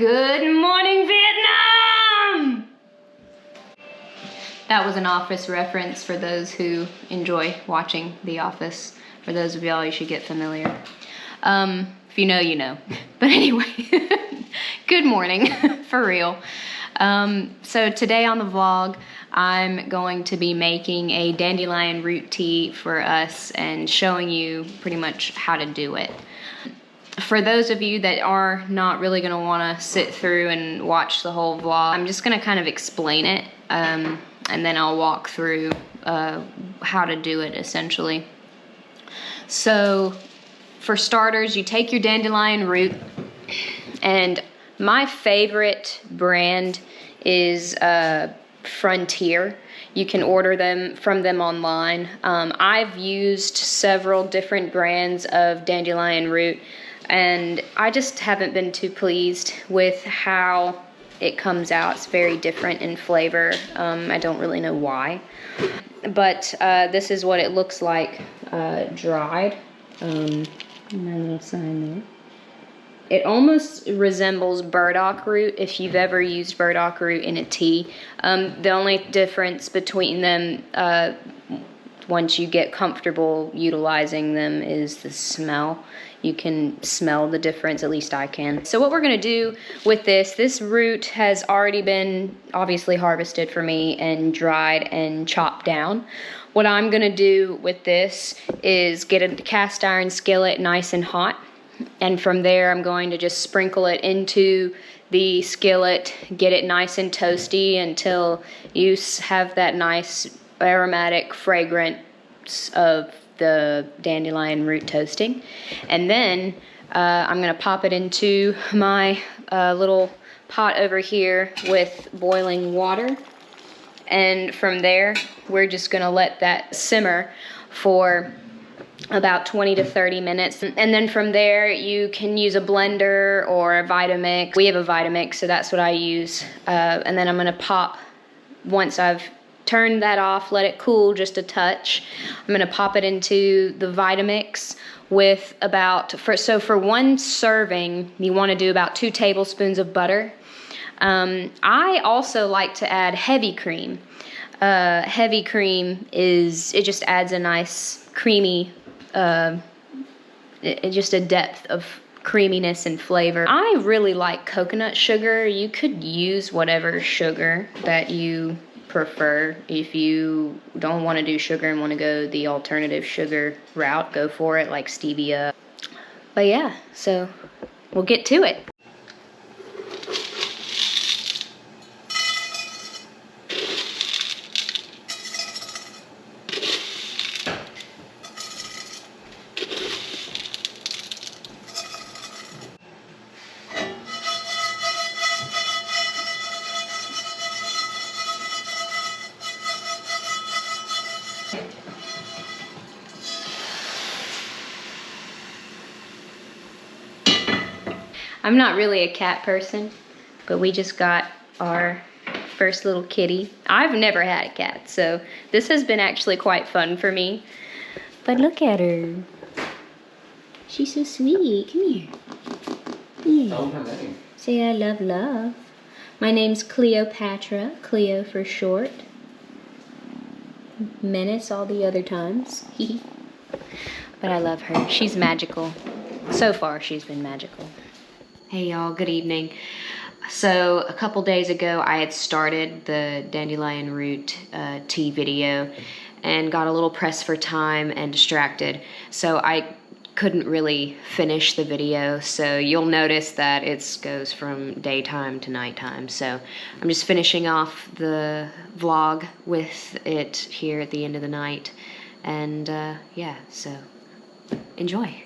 Good morning, Vietnam! That was an Office reference for those who enjoy watching The Office. For those of y'all, you should get familiar. If you know, you know. But anyway, good morning, for real. So today on the vlog, I'm going to be making a dandelion root tea for us and showing you pretty much how to do it. For those of you that are not really going to want to sit through and watch the whole vlog, I'm just going to kind of explain it, and then I'll walk through how to do it essentially. So for starters, you take your dandelion root, and my favorite brand is Frontier. You can order them from them online. I've used several different brands of dandelion root, and I just haven't been too pleased with how it comes out. It's very different in flavor. I don't really know why, but this is what it looks like dried. My little sign there. It almost resembles burdock root if you've ever used burdock root in a tea. The only difference between them, once you get comfortable utilizing them, is the smell. You can smell the difference, at least I can. So what we're gonna do with this root has already been obviously harvested for me and dried and chopped down. What I'm gonna do with this is get a cast iron skillet nice and hot. And from there, I'm going to just sprinkle it into the skillet, get it nice and toasty until you have that nice aromatic fragrance of the dandelion root toasting. And then I'm going to pop it into my little pot over here with boiling water. And from there, we're just going to let that simmer for about 20 to 30 minutes. And then from there, you can use a blender or a Vitamix. We have a Vitamix, so that's what I use. And then I'm gonna pop, once I've turned that off, let it cool just a touch, I'm gonna pop it into the Vitamix with about, for one serving, you wanna do about 2 tablespoons of butter. I also like to add heavy cream. Heavy cream it just adds a nice creamy, just a depth of creaminess and flavor. I really like coconut sugar. You could use whatever sugar that you prefer. If you don't want to do sugar and want to go the alternative sugar route, go for it, like stevia. But yeah, so we'll get to it. I'm not really a cat person, but we just got our first little kitty. I've never had a cat, so this has been actually quite fun for me. But look at her. She's so sweet. Come here. Tell her name. Say I love love. My name's Cleopatra, Cleo for short. Menace all the other times. But I love her. She's magical. So far, she's been magical. Hey y'all, good evening. So a couple days ago, I had started the dandelion root tea video and got a little pressed for time and distracted. So I couldn't really finish the video. So you'll notice that it goes from daytime to nighttime. So I'm just finishing off the vlog with it here at the end of the night. And yeah, so enjoy.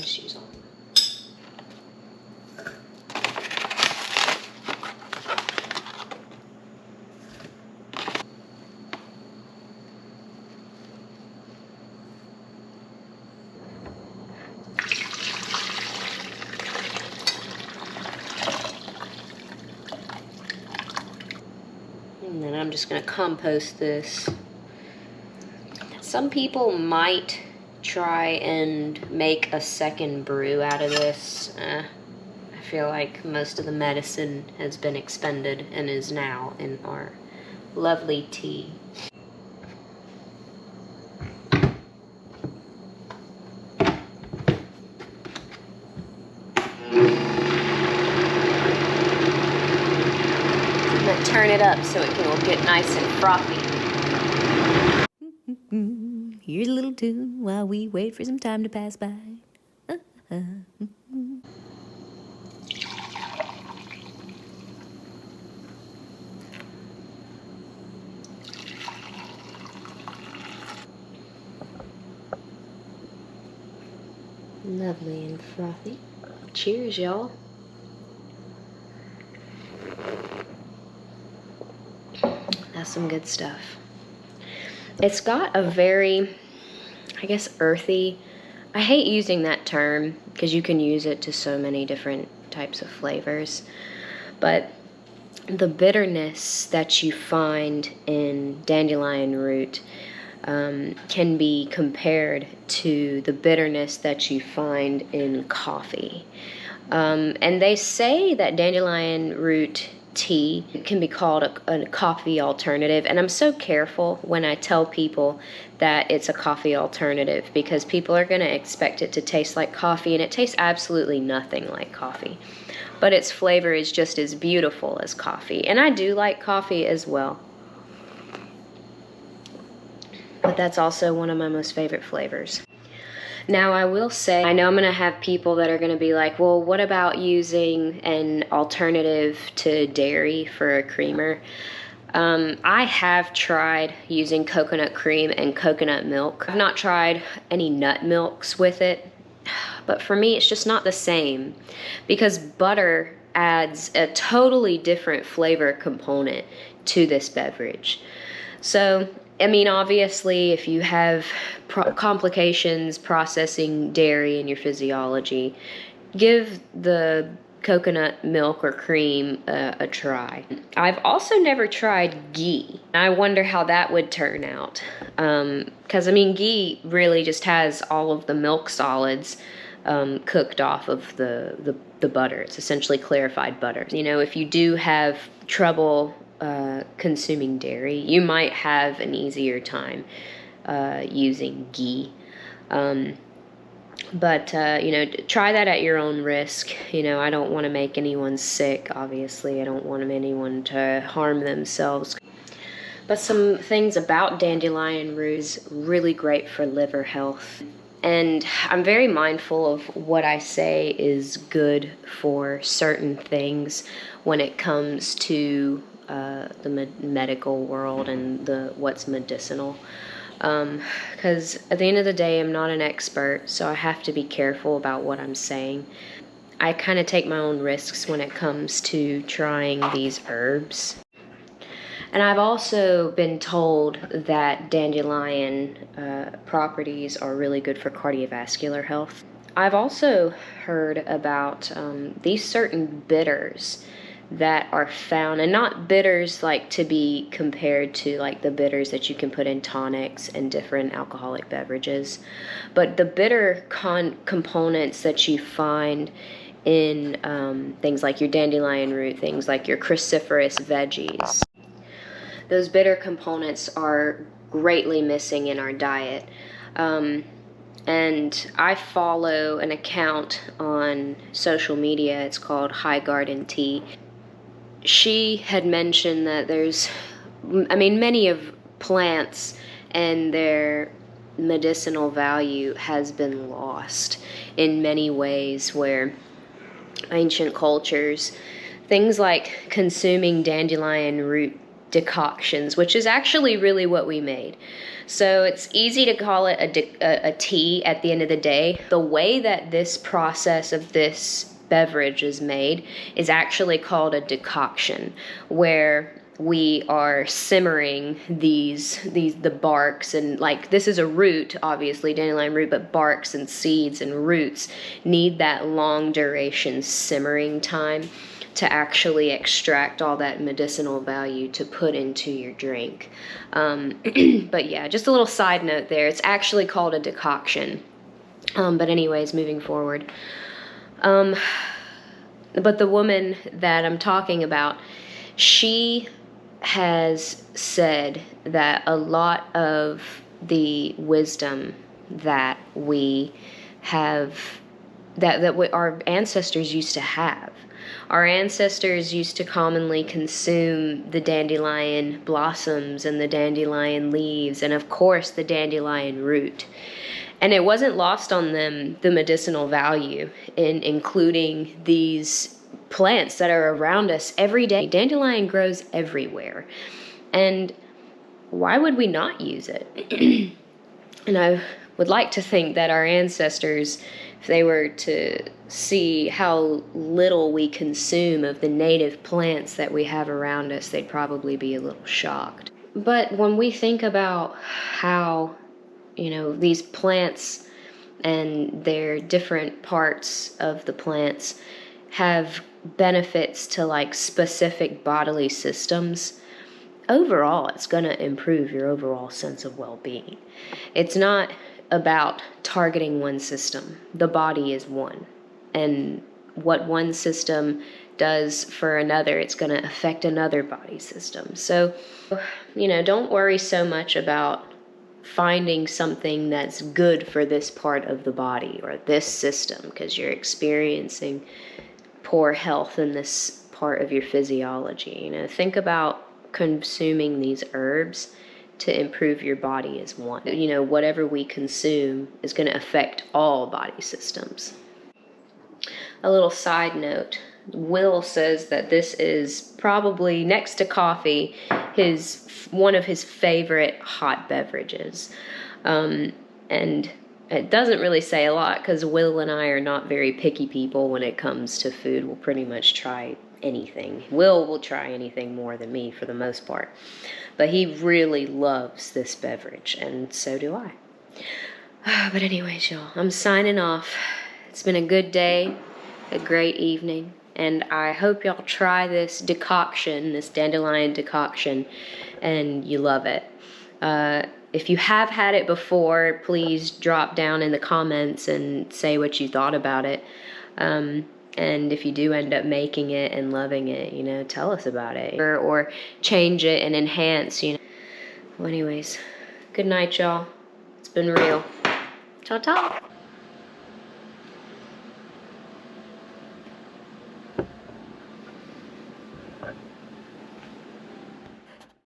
Shoes on. just going to compost this. Some people might try and make a second brew out of this. I feel like most of the medicine has been expended and is now in our lovely tea. I'm gonna turn it up so it will get nice and frothy. Here's a little tune while we wait for some time to pass by. Lovely and frothy. Cheers, y'all. That's some good stuff. It's got a very, I guess, earthy. I hate using that term because you can use it to so many different types of flavors. But the bitterness that you find in dandelion root can be compared to the bitterness that you find in coffee. And they say that dandelion root tea can be called a coffee alternative, and I'm so careful when I tell people that it's a coffee alternative because people are going to expect it to taste like coffee, and it tastes absolutely nothing like coffee. But its flavor is just as beautiful as coffee, and I do like coffee as well. But that's also one of my most favorite flavors. Now, I will say, I know I'm going to have people that are going to be like, well, what about using an alternative to dairy for a creamer? I have tried using coconut cream and coconut milk. I've not tried any nut milks with it, but for me, it's just not the same because butter adds a totally different flavor component to this beverage. So, I mean, obviously, if you have complications processing dairy in your physiology, give the coconut milk or cream a try. I've also never tried ghee. I wonder how that would turn out. Because, I mean, ghee really just has all of the milk solids cooked off of the butter. It's essentially clarified butter. You know, if you do have trouble consuming dairy, you might have an easier time using ghee. But you know, try that at your own risk. You know, I don't want to make anyone sick, obviously. I don't want anyone to harm themselves. But some things about dandelion root is really great for liver health. And I'm very mindful of what I say is good for certain things when it comes to the medical world and what's medicinal. Because at the end of the day, I'm not an expert, so I have to be careful about what I'm saying. I kind of take my own risks when it comes to trying these herbs. And I've also been told that dandelion properties are really good for cardiovascular health. I've also heard about these certain bitters that are found, and not bitters like to be compared to like the bitters that you can put in tonics and different alcoholic beverages, but the bitter components that you find in things like your dandelion root, things like your cruciferous veggies. Those bitter components are greatly missing in our diet. And I follow an account on social media. It's called High Garden Tea. She had mentioned that there's, I mean, many of plants and their medicinal value has been lost in many ways, where ancient cultures, things like consuming dandelion root decoctions, which is actually really what we made. So it's easy to call it a tea at the end of the day. The way that this process of this beverage is made is actually called a decoction, where we are simmering the barks, and like this is a root, obviously dandelion root, but barks and seeds and roots need that long duration simmering time to actually extract all that medicinal value to put into your drink. But yeah, just a little side note there. It's actually called a decoction. But anyways, moving forward. But the woman that I'm talking about, she has said that a lot of the wisdom that we have, our ancestors used to have. Our ancestors used to commonly consume the dandelion blossoms and the dandelion leaves, and of course the dandelion root. And it wasn't lost on them the medicinal value in including these plants that are around us every day. Dandelion grows everywhere. And why would we not use it? And I would like to think that our ancestors, if they were to see how little we consume of the native plants that we have around us, they'd probably be a little shocked. But when we think about how, these plants and their different parts of the plants have benefits to like specific bodily systems, overall it's going to improve your overall sense of well-being. It's not about targeting one system. The body is one, and what one system does for another, it's going to affect another body system. So don't worry so much about finding something that's good for this part of the body or this system because you're experiencing poor health in this part of your physiology. Think about consuming these herbs to improve your body as one. Whatever we consume is going to affect all body systems. A little side note, Will says that this is probably, next to coffee, one of his favorite hot beverages. And it doesn't really say a lot because Will and I are not very picky people when it comes to food. We'll pretty much try anything. Will try anything more than me for the most part. But he really loves this beverage, and so do I. But anyways, y'all, I'm signing off. It's been a good day, a great evening, and I hope y'all try this decoction, this dandelion decoction, and you love it. If you have had it before, please drop down in the comments and say what you thought about it. And if you do end up making it and loving it, tell us about it. Or change it and enhance, Well, anyways, good night, y'all. It's been real. Ta-ta.